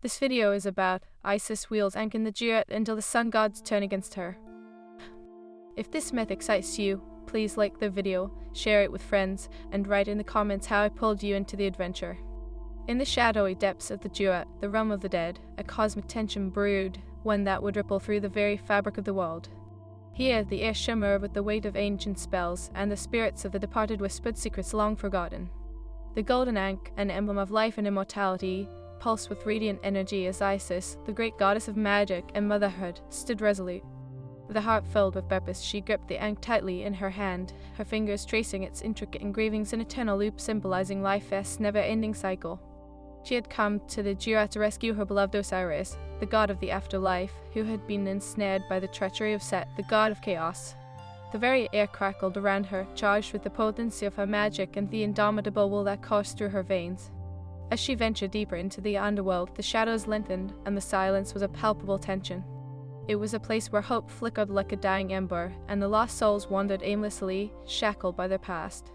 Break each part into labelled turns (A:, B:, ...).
A: This video is about Isis wields Ankh in the Duat until the sun gods turn against her. If this myth excites you, please like the video, share it with friends, and write in the comments how I pulled you into the adventure. In the shadowy depths of the Duat, the realm of the dead, a cosmic tension brewed, one that would ripple through the very fabric of the world. Here, the air shimmered with the weight of ancient spells, and the spirits of the departed whispered secrets long forgotten. The golden Ankh, an emblem of life and immortality, pulsed with radiant energy as Isis, the great goddess of magic and motherhood, stood resolute. With a heart filled with purpose, she gripped the Ankh tightly in her hand, her fingers tracing its intricate engravings in eternal loop symbolizing life's never-ending cycle. She had come to the Duat to rescue her beloved Osiris, the god of the afterlife, who had been ensnared by the treachery of Set, the god of chaos. The very air crackled around her, charged with the potency of her magic and the indomitable will that coursed through her veins. As she ventured deeper into the underworld, the shadows lengthened, and the silence was a palpable tension. It was a place where hope flickered like a dying ember, and the lost souls wandered aimlessly, shackled by their past.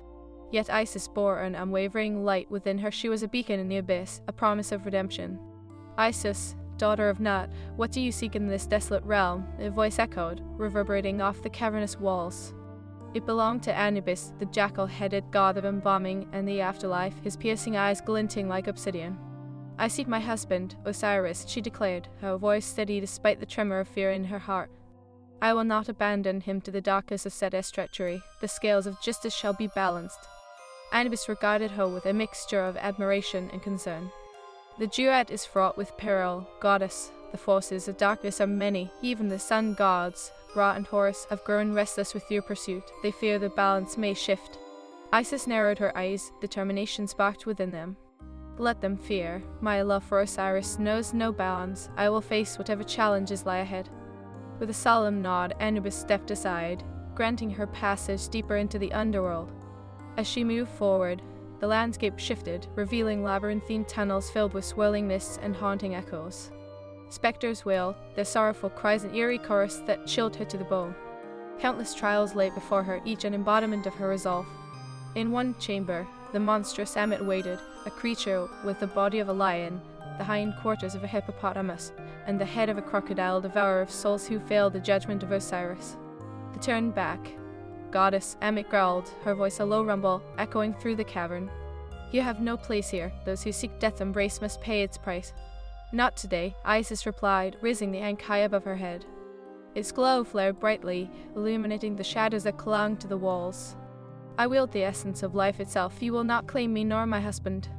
A: Yet Isis bore an unwavering light within her. She was a beacon in the abyss, a promise of redemption. "Isis, daughter of Nut, what do you seek in this desolate realm?" a voice echoed, reverberating off the cavernous walls. It belonged to Anubis, the jackal-headed god of embalming and the afterlife, his piercing eyes glinting like obsidian. "I seek my husband, Osiris," she declared, her voice steady despite the tremor of fear in her heart. "I will not abandon him to the darkness of Set's treachery. The scales of justice shall be balanced." Anubis regarded her with a mixture of admiration and concern. "The Duat is fraught with peril, goddess. The forces of darkness are many. Even the sun gods, Ra and Horus, have grown restless with your pursuit. They fear the balance may shift." Isis narrowed her eyes, determination sparked within them. "Let them fear. My love for Osiris knows no bounds. I will face whatever challenges lie ahead." With a solemn nod, Anubis stepped aside, granting her passage deeper into the underworld. As she moved forward, the landscape shifted, revealing labyrinthine tunnels filled with swirling mists and haunting echoes. Spectres wailed, their sorrowful cries an eerie chorus that chilled her to the bone. Countless trials lay before her, each an embodiment of her resolve. In one chamber, the monstrous Ammit waited, a creature with the body of a lion, the hindquarters of a hippopotamus, and the head of a crocodile, devourer of souls who failed the judgment of Osiris. They turned back. "Goddess," Ammit growled, her voice a low rumble, echoing through the cavern. "You have no place here. Those who seek death embrace must pay its price." "Not today," Isis replied, raising the Ankh high above her head. Its glow flared brightly, illuminating the shadows that clung to the walls. "I wield the essence of life itself. You will not claim me nor my husband."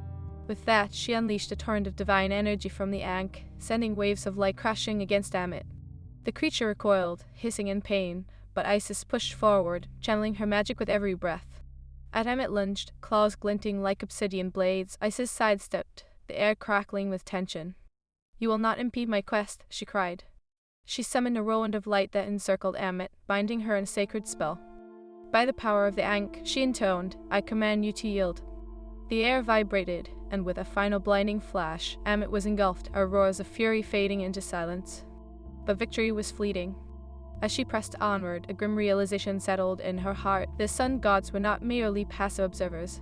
A: With that, she unleashed a torrent of divine energy from the Ankh, sending waves of light crashing against Ammit. The creature recoiled, hissing in pain, but Isis pushed forward, channeling her magic with every breath. As Ammit lunged, claws glinting like obsidian blades, Isis sidestepped, the air crackling with tension. "You will not impede my quest," she cried. She summoned a whirlwind of light that encircled Ammit, binding her in a sacred spell. By the power of the Ankh, she intoned, "I command you to yield." The air vibrated, and with a final blinding flash, Ammit was engulfed, her roars of fury fading into silence. But victory was fleeting. As she pressed onward, a grim realization settled in her heart. The sun gods were not merely passive observers.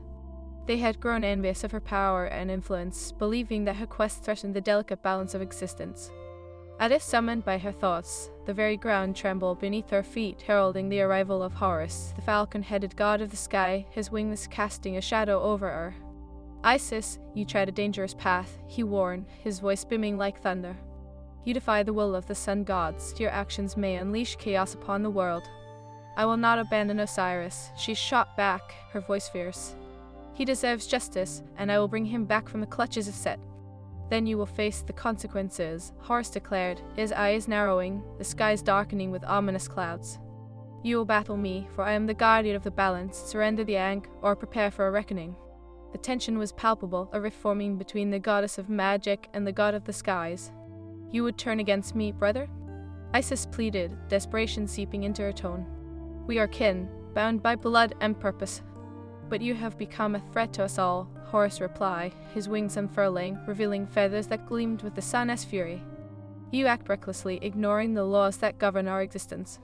A: They had grown envious of her power and influence, believing that her quest threatened the delicate balance of existence. As if summoned by her thoughts, the very ground trembled beneath her feet, heralding the arrival of Horus, the falcon-headed god of the sky, his wings casting a shadow over her. "Isis, you tread a dangerous path," he warned, his voice booming like thunder. "You defy the will of the sun gods. Your actions may unleash chaos upon the world." "I will not abandon Osiris," she shot back, her voice fierce. "He deserves justice, and I will bring him back from the clutches of Set." "Then you will face the consequences," Horus declared, his eyes narrowing, the skies darkening with ominous clouds. "You will battle me, for I am the guardian of the balance. Surrender the Ankh, or prepare for a reckoning." The tension was palpable, a rift forming between the goddess of magic and the god of the skies. "You would turn against me, brother?" Isis pleaded, desperation seeping into her tone. "We are kin, bound by blood and purpose." "But you have become a threat to us all," Horus replied, his wings unfurling, revealing feathers that gleamed with the sun's fury. "You act recklessly, ignoring the laws that govern our existence."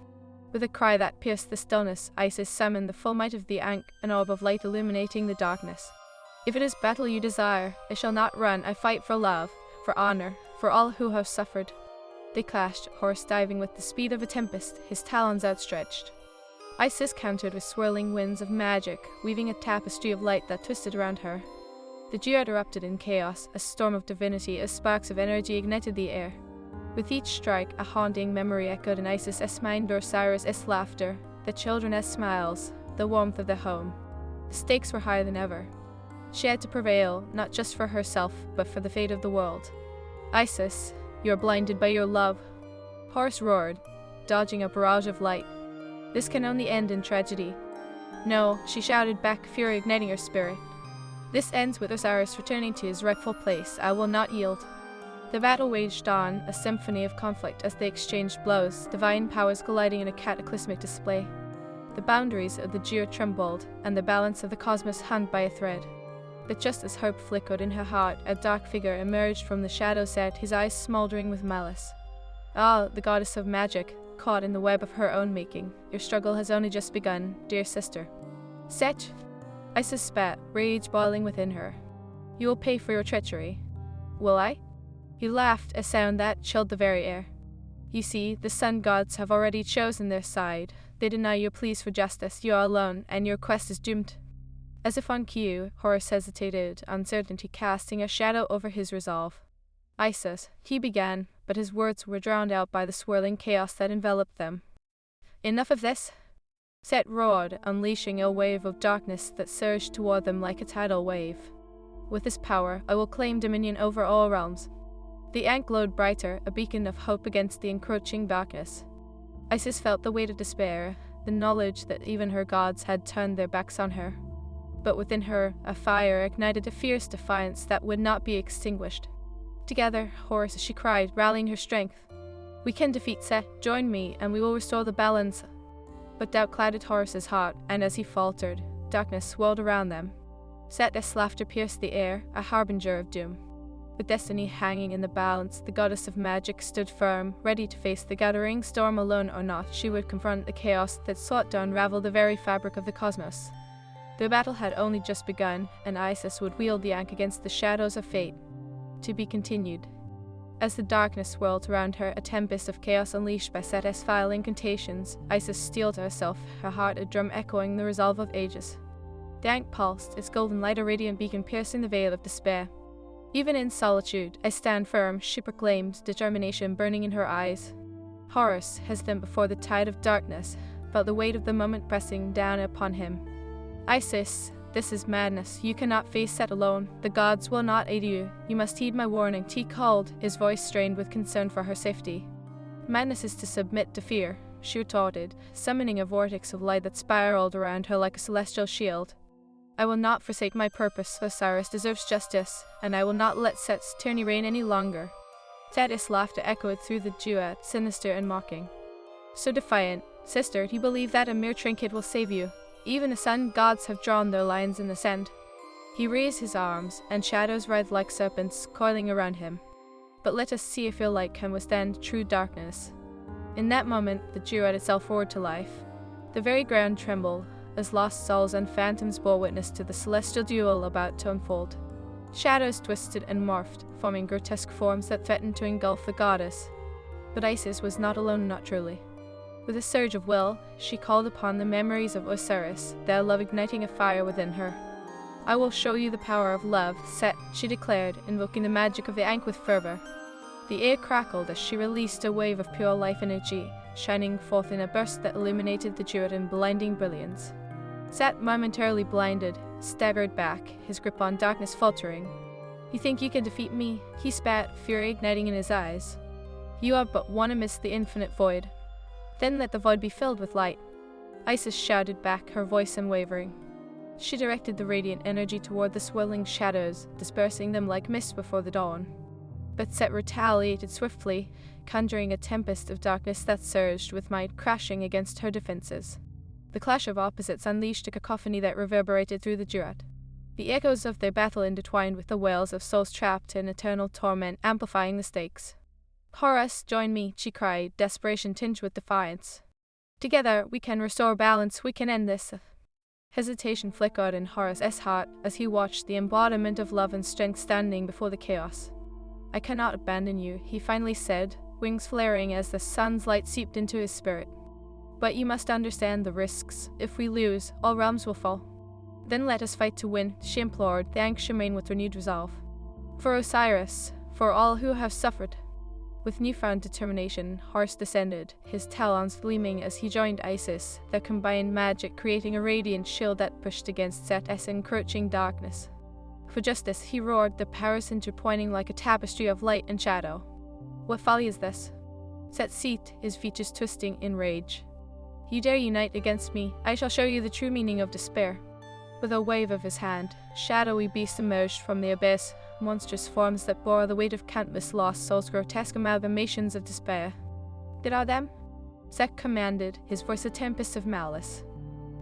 A: With a cry that pierced the stillness, Isis summoned the full might of the Ankh, an orb of light illuminating the darkness. "If it is battle you desire, I shall not run. I fight for love, for honor, for all who have suffered. They clashed, Horus diving with the speed of a tempest, his talons outstretched. Isis countered with swirling winds of magic, weaving a tapestry of light that twisted around her. The Duat erupted in chaos, a storm of divinity as sparks of energy ignited the air. With each strike, a haunting memory echoed in Isis' mind, Osiris' laughter, the children's smiles, the warmth of the home. The stakes were higher than ever. She had to prevail, not just for herself, but for the fate of the world. Isis, you are blinded by your love. Horus roared, dodging a barrage of light. This can only end in tragedy. No, she shouted back, fury igniting her spirit. This ends with Osiris returning to his rightful place. I will not yield. The battle waged on, a symphony of conflict as they exchanged blows, divine powers colliding in a cataclysmic display. The boundaries of the Duat trembled, and the balance of the cosmos hung by a thread. But just as hope flickered in her heart, a dark figure emerged from the shadows, Set, his eyes smoldering with malice. Ah, the goddess of magic, caught in the web of her own making. Your struggle has only just begun, dear sister. Set! Isis spat, rage boiling within her. You will pay for your treachery. Will I? He laughed, a sound that chilled the very air. You see, the sun gods have already chosen their side. They deny your pleas for justice. You are alone, and your quest is doomed. As if on cue, Horus hesitated, uncertainty casting a shadow over his resolve. Isis, he began, but his words were drowned out by the swirling chaos that enveloped them. Enough of this! Set roared, unleashing a wave of darkness that surged toward them like a tidal wave. With this power, I will claim dominion over all realms. The Ankh glowed brighter, a beacon of hope against the encroaching darkness. Isis felt the weight of despair, the knowledge that even her gods had turned their backs on her. But within her, a fire ignited a fierce defiance that would not be extinguished. Together, Horus, she cried, rallying her strength. We can defeat Set, join me, and we will restore the balance. But doubt clouded Horus's heart, and as he faltered, darkness swirled around them. Set's laughter pierced the air, a harbinger of doom. With destiny hanging in the balance, the goddess of magic stood firm, ready to face the gathering storm alone or not. She would confront the chaos that sought to unravel the very fabric of the cosmos. The battle had only just begun, and Isis would wield the Ankh against the shadows of fate. To be continued. As the darkness swirled around her, a tempest of chaos unleashed by Set's vile incantations, Isis steeled herself, her heart a drum echoing the resolve of ages. The Ankh pulsed, its golden light a radiant beacon piercing the veil of despair. Even in solitude, I stand firm, she proclaimed, determination burning in her eyes. Horus, hesitant before the tide of darkness, felt the weight of the moment pressing down upon him. Isis, this is madness. You cannot face Set alone. The gods will not aid you. You must heed my warning. He called, his voice strained with concern for her safety. Madness is to submit to fear, she retorted, summoning a vortex of light that spiraled around her like a celestial shield. I will not forsake my purpose. Osiris deserves justice, and I will not let Set's tyranny reign any longer. Set's laughter echoed through the Duat, sinister and mocking. So defiant. Sister, do you believe that a mere trinket will save you? Even the sun gods have drawn their lines in the sand. He raised his arms, and shadows writhed like serpents, coiling around him. But let us see if your light can withstand true darkness. In that moment, the Duat itself roared to life. The very ground trembled, as lost souls and phantoms bore witness to the celestial duel about to unfold. Shadows twisted and morphed, forming grotesque forms that threatened to engulf the goddess. But Isis was not alone, not truly. With a surge of will, she called upon the memories of Osiris, their love igniting a fire within her. I will show you the power of love, Set, she declared, invoking the magic of the Ankh with fervor. The air crackled as she released a wave of pure life energy, shining forth in a burst that illuminated the Duat in blinding brilliance. Set, momentarily blinded, staggered back, his grip on darkness faltering. You think you can defeat me? He spat, fury igniting in his eyes. You are but one amidst the infinite void. Then let the void be filled with light. Isis shouted back, her voice unwavering. She directed the radiant energy toward the swirling shadows, dispersing them like mist before the dawn. But Set retaliated swiftly, conjuring a tempest of darkness that surged with might, crashing against her defenses. The clash of opposites unleashed a cacophony that reverberated through the Duat. The echoes of their battle intertwined with the wails of souls trapped in eternal torment, amplifying the stakes. Horus, join me, she cried, desperation tinged with defiance. Together, we can restore balance, we can end this. Hesitation flickered in Horus's heart as he watched the embodiment of love and strength standing before the chaos. I cannot abandon you, he finally said, wings flaring as the sun's light seeped into his spirit. But you must understand the risks. If we lose, all realms will fall. Then let us fight to win, she implored, the Ankh shimmering with renewed resolve. For Osiris, for all who have suffered. With newfound determination, Horus descended, his talons gleaming as he joined Isis, their combined magic creating a radiant shield that pushed against Set's encroaching darkness. For justice, he roared, the powers intertwining like a tapestry of light and shadow. What folly is this? Set seethed, his features twisting in rage. You dare unite against me, I shall show you the true meaning of despair. With a wave of his hand, shadowy beasts emerged from the abyss, monstrous forms that bore the weight of countless lost souls, grotesque amalgamations of despair. Did I them? Set commanded, his voice a tempest of malice.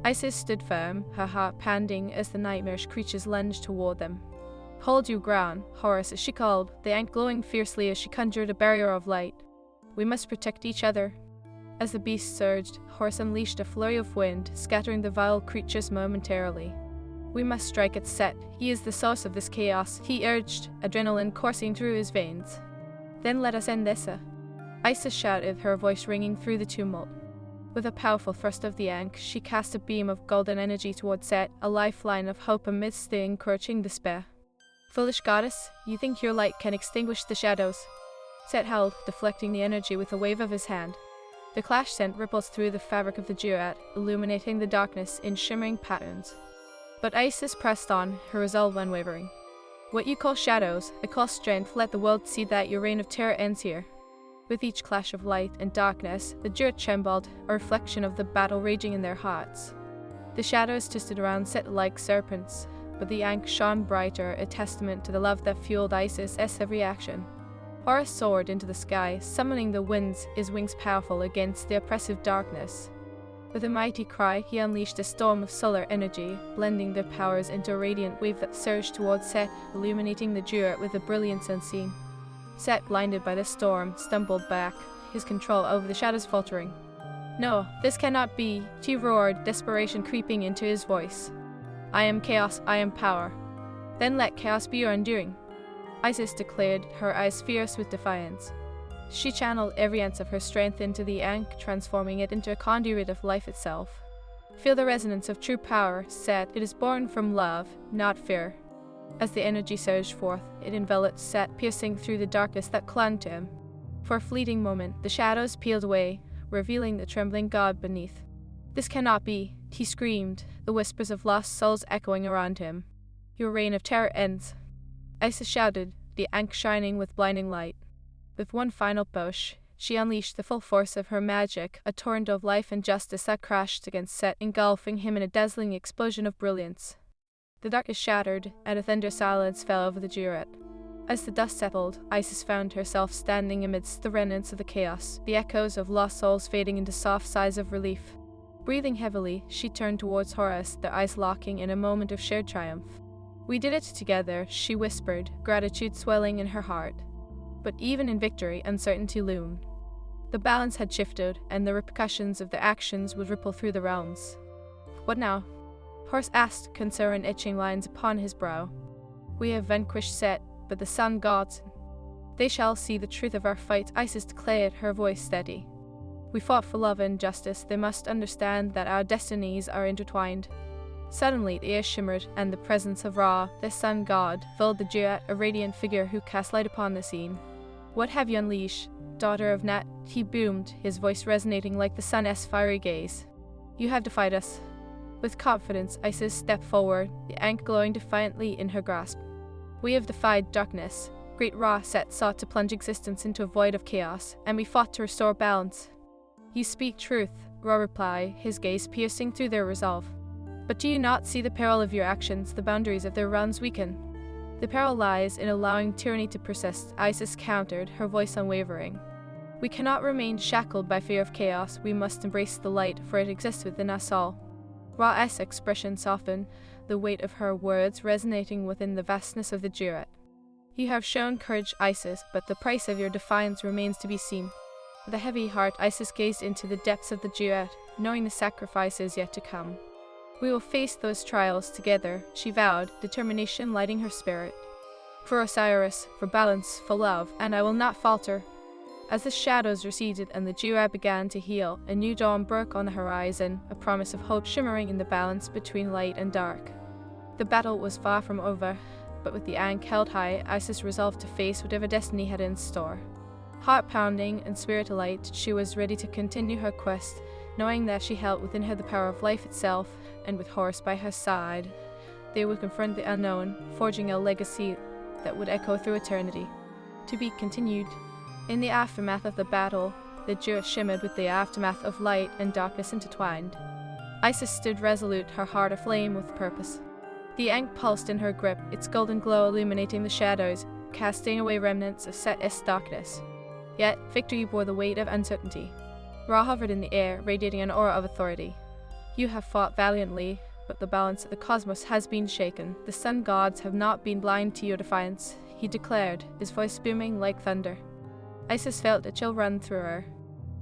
A: Isis stood firm, her heart pounding as the nightmarish creatures lunged toward them. Hold your ground, Horus, she called, the Ankh glowing fiercely as she conjured a barrier of light. We must protect each other. As the beast surged, Horus unleashed a flurry of wind, scattering the vile creatures momentarily. We must strike at Set. He is the source of this chaos, he urged, adrenaline coursing through his veins. Then let us end this. Isis shouted, her voice ringing through the tumult. With a powerful thrust of the Ankh, she cast a beam of golden energy toward Set, a lifeline of hope amidst the encroaching despair. Foolish goddess, you think your light can extinguish the shadows? Set held, deflecting the energy with a wave of his hand. The clash sent ripples through the fabric of the Duat, illuminating the darkness in shimmering patterns. But Isis pressed on, her resolve unwavering. What you call shadows, I call strength, let the world see that your reign of terror ends here. With each clash of light and darkness, the Duat trembled, a reflection of the battle raging in their hearts. The shadows twisted around Set like serpents, but the Ankh shone brighter, a testament to the love that fueled Isis' every action. Horus soared into the sky, summoning the winds, his wings powerful against the oppressive darkness. With a mighty cry, he unleashed a storm of solar energy, blending their powers into a radiant wave that surged towards Set, illuminating the Duat with a brilliance unseen. Set, blinded by the storm, stumbled back, his control over the shadows faltering. No, this cannot be, he roared, desperation creeping into his voice. I am chaos, I am power. Then let chaos be your undoing. Isis declared, her eyes fierce with defiance. She channeled every ounce of her strength into the Ankh, transforming it into a conduit of life itself. Feel the resonance of true power, Set. It is born from love, not fear. As the energy surged forth, it enveloped Set, piercing through the darkness that clung to him. For a fleeting moment, the shadows peeled away, revealing the trembling god beneath. This cannot be, he screamed, the whispers of lost souls echoing around him. Your reign of terror ends. Isis shouted, the Ankh shining with blinding light. With one final push, she unleashed the full force of her magic, a torrent of life and justice that crashed against Set, engulfing him in a dazzling explosion of brilliance. The darkness shattered, and a thunder silence fell over the Duat. As the dust settled, Isis found herself standing amidst the remnants of the chaos, the echoes of lost souls fading into soft sighs of relief. Breathing heavily, she turned towards Horus, their eyes locking in a moment of shared triumph. We did it together, she whispered, gratitude swelling in her heart. But even in victory, uncertainty loomed. The balance had shifted, and the repercussions of their actions would ripple through the realms. What now? Horus asked, concern etching lines upon his brow. We have vanquished Set, but the sun gods, they shall see the truth of our fight, Isis declared, her voice steady. We fought for love and justice, they must understand that our destinies are intertwined. Suddenly the air shimmered, and the presence of Ra, the sun god, filled the Duat, a radiant figure who cast light upon the scene. What have you unleashed, daughter of Nat? He boomed, his voice resonating like the sun's fiery gaze. You have defied us. With confidence, Isis stepped forward, the Ankh glowing defiantly in her grasp. We have defied darkness. Great Ra Set sought to plunge existence into a void of chaos, and we fought to restore balance. You speak truth, Ra replied, his gaze piercing through their resolve. But do you not see the peril of your actions, the boundaries of their realms weaken? The peril lies in allowing tyranny to persist, Isis countered, her voice unwavering. We cannot remain shackled by fear of chaos, we must embrace the light, for it exists within us all. Ra's expression softened, the weight of her words resonating within the vastness of the Duat. You have shown courage, Isis, but the price of your defiance remains to be seen. With a heavy heart, Isis gazed into the depths of the Duat, knowing the sacrifices yet to come. We will face those trials together, she vowed, determination lighting her spirit. For Osiris, for balance, for love, and I will not falter. As the shadows receded and the Duat began to heal, a new dawn broke on the horizon, a promise of hope shimmering in the balance between light and dark. The battle was far from over, but with the Ankh held high, Isis resolved to face whatever destiny had in store. Heart-pounding and spirit alight, she was ready to continue her quest, knowing that she held within her the power of life itself, and with Horus by her side, they would confront the unknown, forging a legacy that would echo through eternity. To be continued. In the aftermath of the battle, the Duat shimmered with the aftermath of light and darkness intertwined. Isis stood resolute, her heart aflame with purpose. The Ankh pulsed in her grip, its golden glow illuminating the shadows, casting away remnants of Set-S darkness. Yet, victory bore the weight of uncertainty. Ra hovered in the air, radiating an aura of authority. You have fought valiantly, but the balance of the cosmos has been shaken. The sun gods have not been blind to your defiance, he declared, his voice booming like thunder. Isis felt a chill run through her.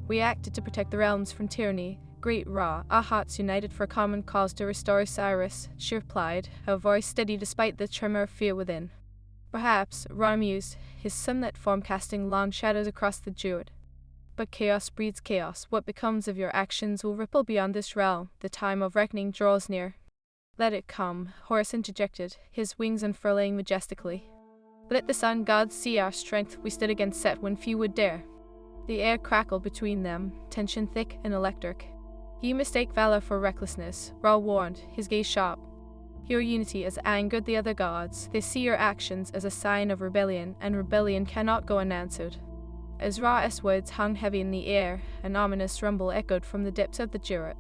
A: We acted to protect the realms from tyranny. Great Ra, our hearts united for a common cause to restore Osiris, she replied, her voice steady despite the tremor of fear within. Perhaps, Ra mused, his sunlit form casting long shadows across the Duat. But chaos breeds chaos. What becomes of your actions will ripple beyond this realm. The time of reckoning draws near. Let it come, Horus interjected, his wings unfurling majestically. Let the sun gods see our strength. We stood against Set when few would dare. The air crackled between them, tension thick and electric. You mistake valor for recklessness, Ra warned, his gaze sharp. Your unity has angered the other gods. They see your actions as a sign of rebellion, and rebellion cannot go unanswered. As Ra's words hung heavy in the air, an ominous rumble echoed from the depths of the Duat.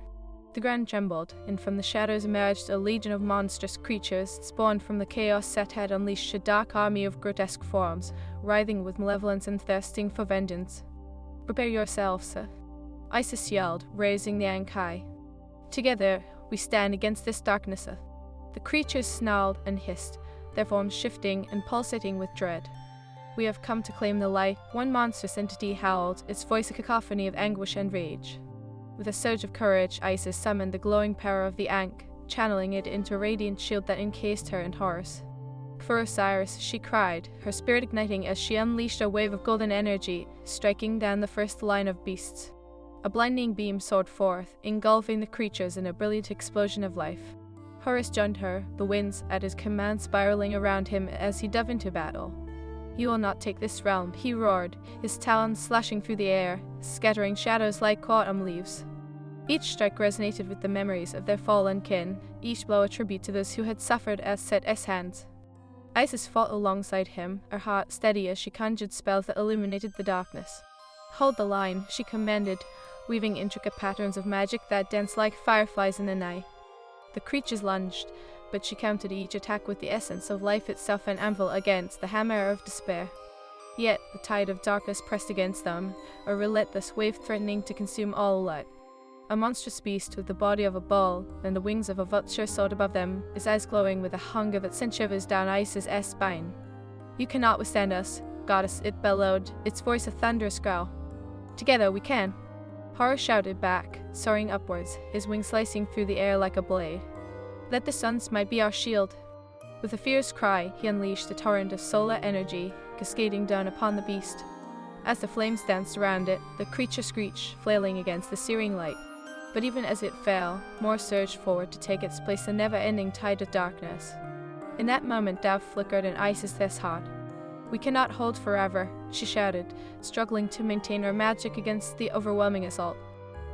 A: The ground trembled, and from the shadows emerged a legion of monstrous creatures, spawned from the chaos Set had unleashed a dark army of grotesque forms, writhing with malevolence and thirsting for vengeance. Prepare yourselves, sir, Isis yelled, raising the Ankh high. Together, we stand against this darkness, sir. The creatures snarled and hissed, their forms shifting and pulsating with dread. We have come to claim the light. One monstrous entity howled, its voice a cacophony of anguish and rage. With a surge of courage, Isis summoned the glowing power of the Ankh, channeling it into a radiant shield that encased her and Horus. For Osiris, she cried, her spirit igniting as she unleashed a wave of golden energy, striking down the first line of beasts. A blinding beam soared forth, engulfing the creatures in a brilliant explosion of life. Horus joined her, the winds at his command spiraling around him as he dove into battle. You will not take this realm, he roared, his talons slashing through the air, scattering shadows like autumn leaves. Each strike resonated with the memories of their fallen kin, each blow a tribute to those who had suffered at Set-S hands. Isis fought alongside him, her heart steady as she conjured spells that illuminated the darkness. Hold the line, she commanded, weaving intricate patterns of magic that danced like fireflies in the night. The creatures lunged, but she countered each attack with the essence of life itself and anvil against the hammer of despair. Yet the tide of darkness pressed against them, a relentless wave threatening to consume all light. A monstrous beast with the body of a bull and the wings of a vulture soared above them, his eyes glowing with a hunger that sent shivers down Isis' spine. You cannot withstand us, goddess, it bellowed, its voice a thunderous growl. Together we can. Horus shouted back, soaring upwards, his wings slicing through the air like a blade. Let the sun smite be our shield. With a fierce cry, he unleashed a torrent of solar energy, cascading down upon the beast. As the flames danced around it, the creature screeched, flailing against the searing light. But even as it fell, more surged forward to take its place, a never-ending tide of darkness. In that moment, doubt flickered in Isis' heart. We cannot hold forever, she shouted, struggling to maintain her magic against the overwhelming assault.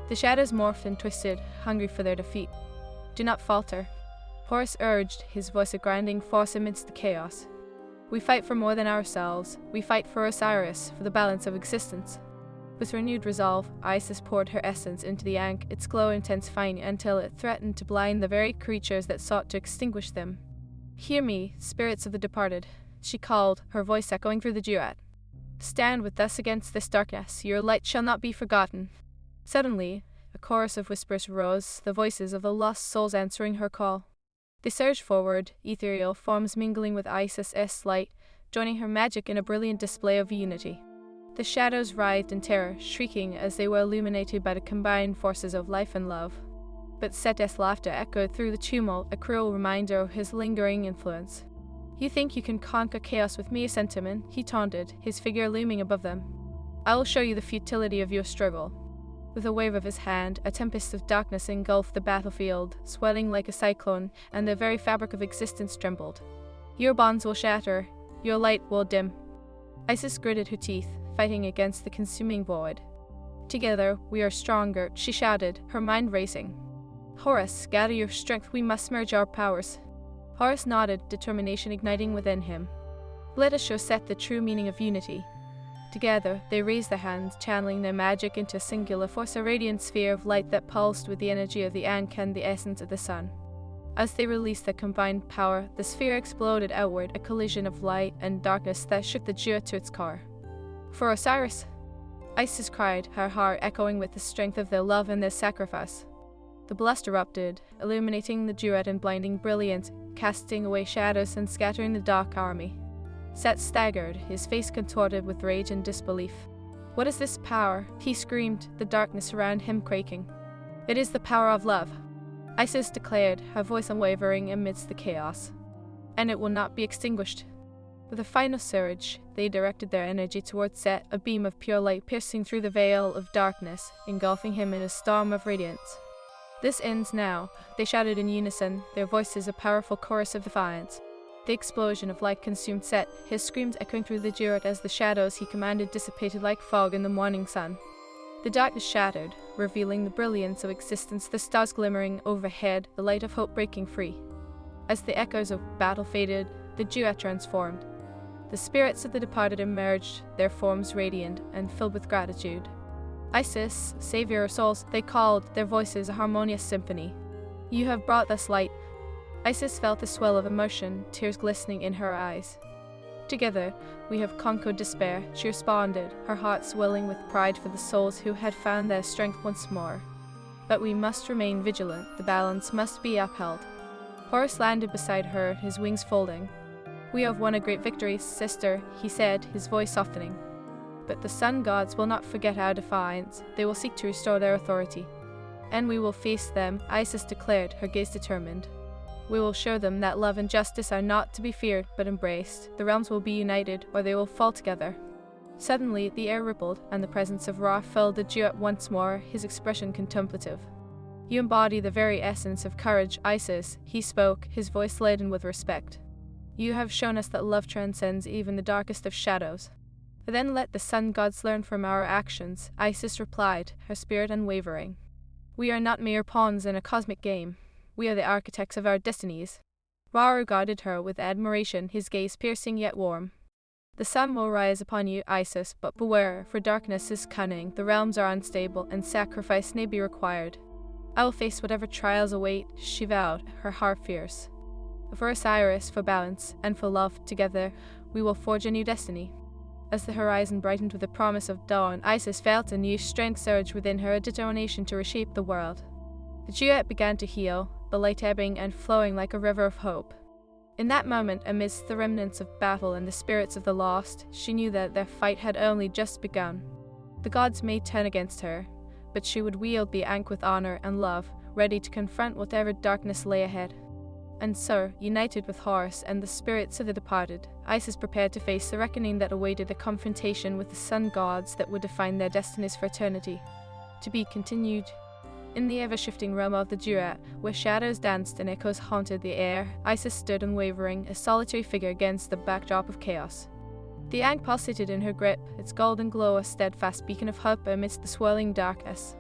A: The shadows morphed and twisted, hungry for their defeat. Do not falter, Horus urged, his voice a grinding force amidst the chaos. We fight for more than ourselves. We fight for Osiris, for the balance of existence. With renewed resolve, Isis poured her essence into the Ankh, its glow intensifying until it threatened to blind the very creatures that sought to extinguish them. Hear me, spirits of the departed, she called, her voice echoing through the Duat. Stand with us against this darkness. Your light shall not be forgotten. Suddenly, a chorus of whispers rose, the voices of the lost souls answering her call. They surged forward, ethereal forms mingling with Isis' light, joining her magic in a brilliant display of unity. The shadows writhed in terror, shrieking as they were illuminated by the combined forces of life and love. But Set-S laughter echoed through the tumult, a cruel reminder of his lingering influence. You think you can conquer chaos with me, Sentiment? He taunted, his figure looming above them. I will show you the futility of your struggle. With a wave of his hand, a tempest of darkness engulfed the battlefield, swelling like a cyclone, and the very fabric of existence trembled. Your bonds will shatter, your light will dim. Isis gritted her teeth, fighting against the consuming void. Together, we are stronger, she shouted, her mind racing. Horus, gather your strength, we must merge our powers. Horus nodded, determination igniting within him. Let us show Set the true meaning of unity. Together, they raised their hands, channeling their magic into a singular force, a radiant sphere of light that pulsed with the energy of the Ankh and the essence of the sun. As they released their combined power, the sphere exploded outward, a collision of light and darkness that shook the Duat to its core. For Osiris! Isis cried, her heart echoing with the strength of their love and their sacrifice. The blast erupted, illuminating the Duat in blinding brilliance, casting away shadows and scattering the dark army. Set staggered, his face contorted with rage and disbelief. What is this power? He screamed, the darkness around him quaking. It is the power of love, Isis declared, her voice unwavering amidst the chaos. And it will not be extinguished. With a final surge, they directed their energy towards Set, a beam of pure light piercing through the veil of darkness, engulfing him in a storm of radiance. This ends now, they shouted in unison, their voices a powerful chorus of defiance. The explosion of light consumed Set, his screams echoing through the Duat as the shadows he commanded dissipated like fog in the morning sun. The darkness shattered, revealing the brilliance of existence, the stars glimmering overhead, the light of hope breaking free. As the echoes of battle faded, the Duat transformed. The spirits of the departed emerged, their forms radiant and filled with gratitude. Isis, savior of souls, they called, their voices a harmonious symphony. You have brought us light. Isis felt a swell of emotion, tears glistening in her eyes. Together, we have conquered despair, she responded, her heart swelling with pride for the souls who had found their strength once more. But we must remain vigilant, the balance must be upheld. Horus landed beside her, his wings folding. We have won a great victory, sister, he said, his voice softening. But the sun gods will not forget our defiance, they will seek to restore their authority. And we will face them, Isis declared, her gaze determined. We will show them that love and justice are not to be feared, but embraced. The realms will be united, or they will fall together. Suddenly, the air rippled, and the presence of Ra filled the Duat once more, his expression contemplative. You embody the very essence of courage, Isis, he spoke, his voice laden with respect. You have shown us that love transcends even the darkest of shadows. Then let the sun gods learn from our actions, Isis replied, her spirit unwavering. We are not mere pawns in a cosmic game. We are the architects of our destinies. Ra regarded her with admiration, his gaze piercing yet warm. The sun will rise upon you, Isis, but beware, for darkness is cunning, the realms are unstable, and sacrifice may be required. I will face whatever trials await, she vowed, her heart fierce. For Osiris, for balance, and for love, together, we will forge a new destiny. As the horizon brightened with the promise of dawn, Isis felt a new strength surge within her, a determination to reshape the world. The Duat began to heal, the light ebbing and flowing like a river of hope. In that moment, amidst the remnants of battle and the spirits of the lost, she knew that their fight had only just begun. The gods may turn against her, but she would wield the Ankh with honor and love, ready to confront whatever darkness lay ahead. And so, united with Horus and the spirits of the departed, Isis prepared to face the reckoning that awaited a confrontation with the sun gods that would define their destinies for eternity. To be continued. In the ever-shifting realm of the Duat, where shadows danced and echoes haunted the air, Isis stood unwavering, a solitary figure against the backdrop of chaos. The Ankh pulsated in her grip, its golden glow a steadfast beacon of hope amidst the swirling darkness.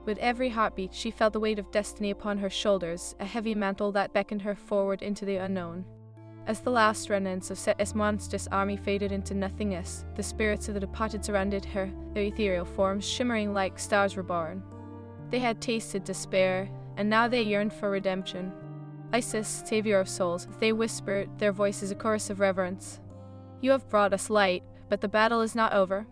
A: With every heartbeat, she felt the weight of destiny upon her shoulders, a heavy mantle that beckoned her forward into the unknown. As the last remnants of Set's monstrous army faded into nothingness, the spirits of the departed surrounded her, their ethereal forms shimmering like stars reborn. They had tasted despair, and now they yearned for redemption. Isis, savior of souls, they whispered, their voices a chorus of reverence. You have brought us light, but the battle is not over.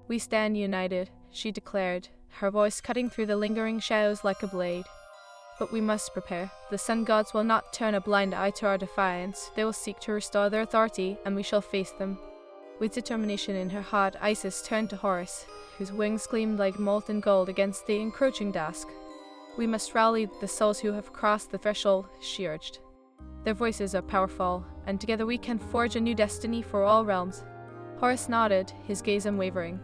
A: We stand united, she declared, her voice cutting through the lingering shadows like a blade. But we must prepare. The sun gods will not turn a blind eye to our defiance. They will seek to restore their authority, and we shall face them. With determination in her heart, Isis turned to Horus, whose wings gleamed like molten gold against the encroaching dusk. We must rally the souls who have crossed the threshold, she urged. Their voices are powerful, and together we can forge a new destiny for all realms. Horus nodded, his gaze unwavering.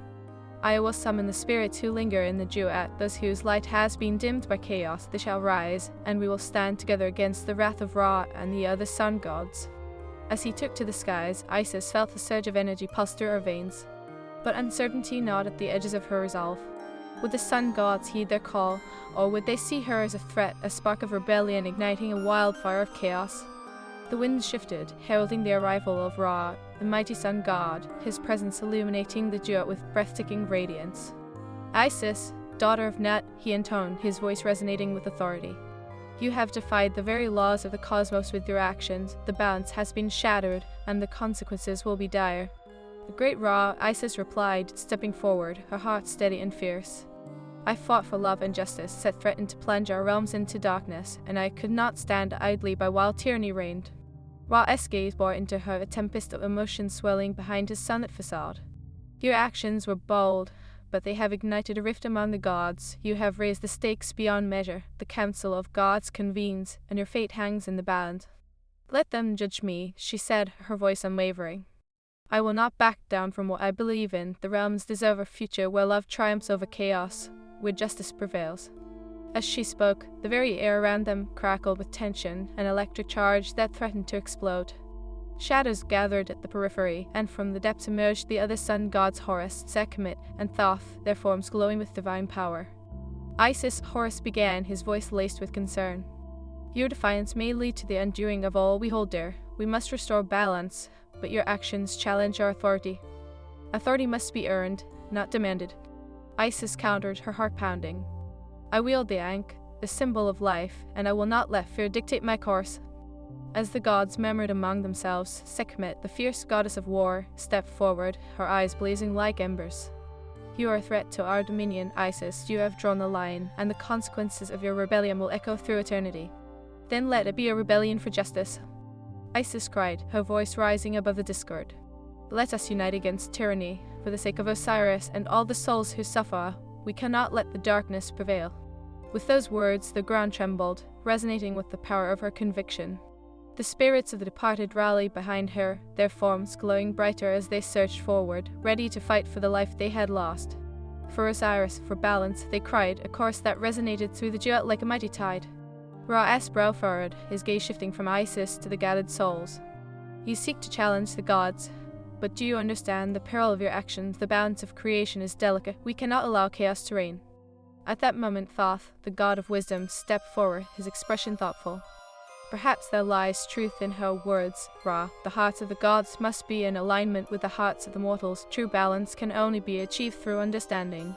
A: I will summon the spirits who linger in the Duat, those whose light has been dimmed by chaos. They shall rise, and we will stand together against the wrath of Ra and the other sun gods. As he took to the skies, Isis felt a surge of energy pulse through her veins. But uncertainty gnawed at the edges of her resolve. Would the sun gods heed their call, or would they see her as a threat, a spark of rebellion igniting a wildfire of chaos? The winds shifted, heralding the arrival of Ra, the mighty sun god, his presence illuminating the Duat with breathtaking radiance. Isis, daughter of Nut, he intoned, his voice resonating with authority. You have defied the very laws of the cosmos with your actions. The balance has been shattered, and the consequences will be dire. The great Ra, Isis replied, stepping forward, her heart steady and fierce. I fought for love and justice, set threatened to plunge our realms into darkness, and I could not stand idly by while tyranny reigned. Ra's gaze bore into her, a tempest of emotion swelling behind his sunlit facade. Your actions were bold, but they have ignited a rift among the gods. You have raised the stakes beyond measure. The council of gods convenes, and your fate hangs in the balance. Let them judge me, she said, her voice unwavering. I will not back down from what I believe in. The realms deserve a future where love triumphs over chaos, where justice prevails. As she spoke, the very air around them crackled with tension, an electric charge that threatened to explode. Shadows gathered at the periphery, and from the depths emerged the other sun gods Horus, Sekhmet, and Thoth, their forms glowing with divine power. Isis, Horus began, his voice laced with concern. Your defiance may lead to the undoing of all we hold dear. We must restore balance, but your actions challenge our authority. Authority must be earned, not demanded. Isis countered, her heart pounding. I wield the Ankh, the symbol of life, and I will not let fear dictate my course. As the gods murmured among themselves, Sekhmet, the fierce goddess of war, stepped forward, her eyes blazing like embers. You are a threat to our dominion, Isis. You have drawn the line, and the consequences of your rebellion will echo through eternity. Then let it be a rebellion for justice. Isis cried, her voice rising above the discord. Let us unite against tyranny, for the sake of Osiris and all the souls who suffer. We cannot let the darkness prevail. With those words, the ground trembled, resonating with the power of her conviction. The spirits of the departed rallied behind her, their forms glowing brighter as they surged forward, ready to fight for the life they had lost. For Osiris, for balance, they cried, a chorus that resonated through the Duat like a mighty tide. Ra's brow furrowed, his gaze shifting from Isis to the gathered souls. You seek to challenge the gods, but do you understand the peril of your actions? The balance of creation is delicate. We cannot allow chaos to reign. At that moment, Thoth, the god of wisdom, stepped forward, his expression thoughtful. Perhaps there lies truth in her words, Ra. The hearts of the gods must be in alignment with the hearts of the mortals. True balance can only be achieved through understanding.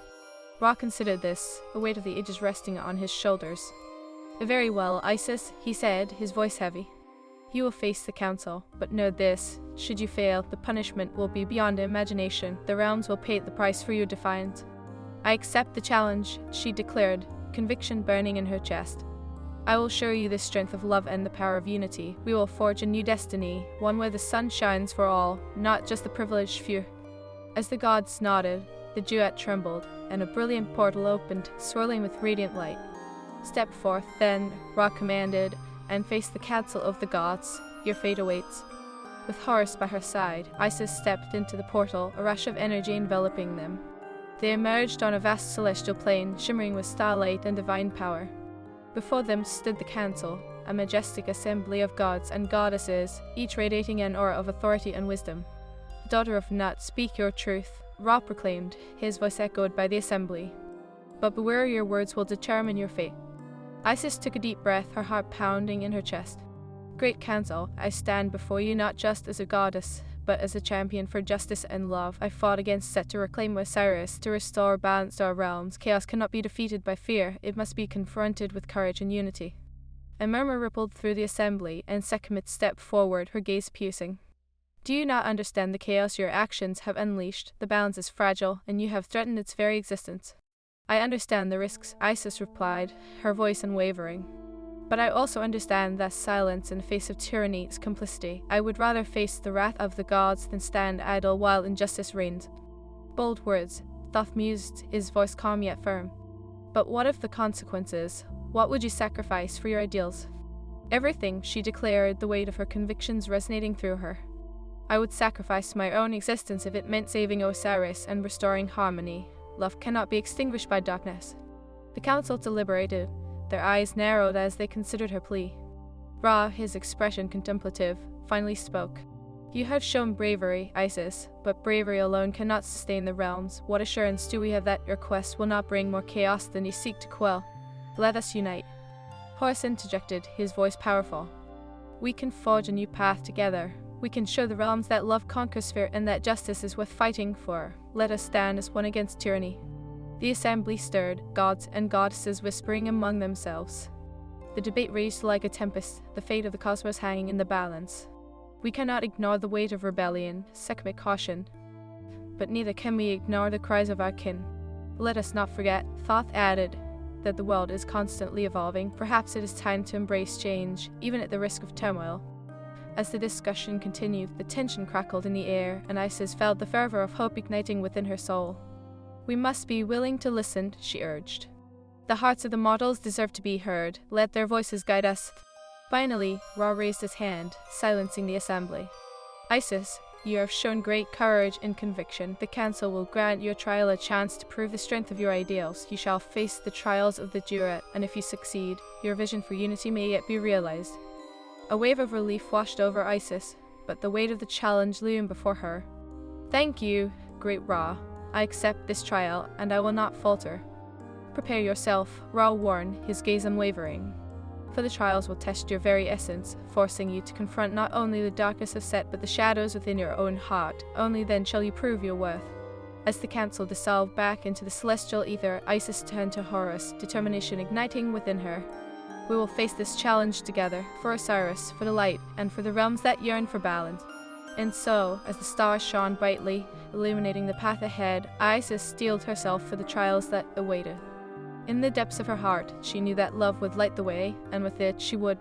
A: Ra considered this, the weight of the ages resting on his shoulders. Very well, Isis, he said, his voice heavy. You will face the council, but know this, should you fail, the punishment will be beyond imagination. The realms will pay the price for your defiance. I accept the challenge, she declared, conviction burning in her chest. I will show you the strength of love and the power of unity. We will forge a new destiny, one where the sun shines for all, not just the privileged few. As the gods nodded, the Duat trembled, and a brilliant portal opened, swirling with radiant light. Step forth, then, Ra commanded, and face the council of the gods. Your fate awaits. With Horus by her side, Isis stepped into the portal, a rush of energy enveloping them. They emerged on a vast celestial plain, shimmering with starlight and divine power. Before them stood the council, a majestic assembly of gods and goddesses, each radiating an aura of authority and wisdom. Daughter of Nut, speak your truth, Ra proclaimed, his voice echoed by the assembly. But beware, your words will determine your fate. Isis took a deep breath, her heart pounding in her chest. Great Council, I stand before you not just as a goddess, but as a champion for justice and love. I fought against Set to reclaim Osiris, to restore balance to our realms. Chaos cannot be defeated by fear, it must be confronted with courage and unity. A murmur rippled through the assembly, and Sekhmet stepped forward, her gaze piercing. Do you not understand the chaos your actions have unleashed? The balance is fragile, and you have threatened its very existence. I understand the risks, Isis replied, her voice unwavering. But I also understand that silence in the face of tyranny is complicity. I would rather face the wrath of the gods than stand idle while injustice reigns. Bold words, Thoth mused, his voice calm yet firm. But what of the consequences? What would you sacrifice for your ideals? Everything, she declared, the weight of her convictions resonating through her. I would sacrifice my own existence if it meant saving Osiris and restoring harmony. Love cannot be extinguished by darkness. The council deliberated, their eyes narrowed as they considered her plea. Ra, his expression contemplative, finally spoke. You have shown bravery, Isis, but bravery alone cannot sustain the realms. What assurance do we have that your quest will not bring more chaos than you seek to quell? Let us unite. Horus interjected, his voice powerful. We can forge a new path together. We can show the realms that love conquers fear and that justice is worth fighting for. Let us stand as one against tyranny. The assembly stirred, gods and goddesses whispering among themselves. The debate raged like a tempest, the fate of the cosmos hanging in the balance. We cannot ignore the weight of rebellion, Sekhmet cautioned. But neither can we ignore the cries of our kin. Let us not forget, Thoth added, that the world is constantly evolving. Perhaps it is time to embrace change, even at the risk of turmoil. As the discussion continued, the tension crackled in the air, and Isis felt the fervor of hope igniting within her soul. We must be willing to listen, she urged. The hearts of the mortals deserve to be heard. Let their voices guide us. Finally, Ra raised his hand, silencing the assembly. Isis, you have shown great courage and conviction. The council will grant your trial a chance to prove the strength of your ideals. You shall face the trials of the Duat, and if you succeed, your vision for unity may yet be realized. A wave of relief washed over Isis, but the weight of the challenge loomed before her. Thank you, great Ra. I accept this trial, and I will not falter. Prepare yourself, Ra warned, his gaze unwavering. For the trials will test your very essence, forcing you to confront not only the darkness of Set but the shadows within your own heart. Only then shall you prove your worth. As the council dissolved back into the celestial ether, Isis turned to Horus, determination igniting within her. We will face this challenge together, for Osiris, for the light, and for the realms that yearn for balance. And so, as the stars shone brightly, illuminating the path ahead, Isis steeled herself for the trials that awaited. In the depths of her heart, she knew that love would light the way, and with it she would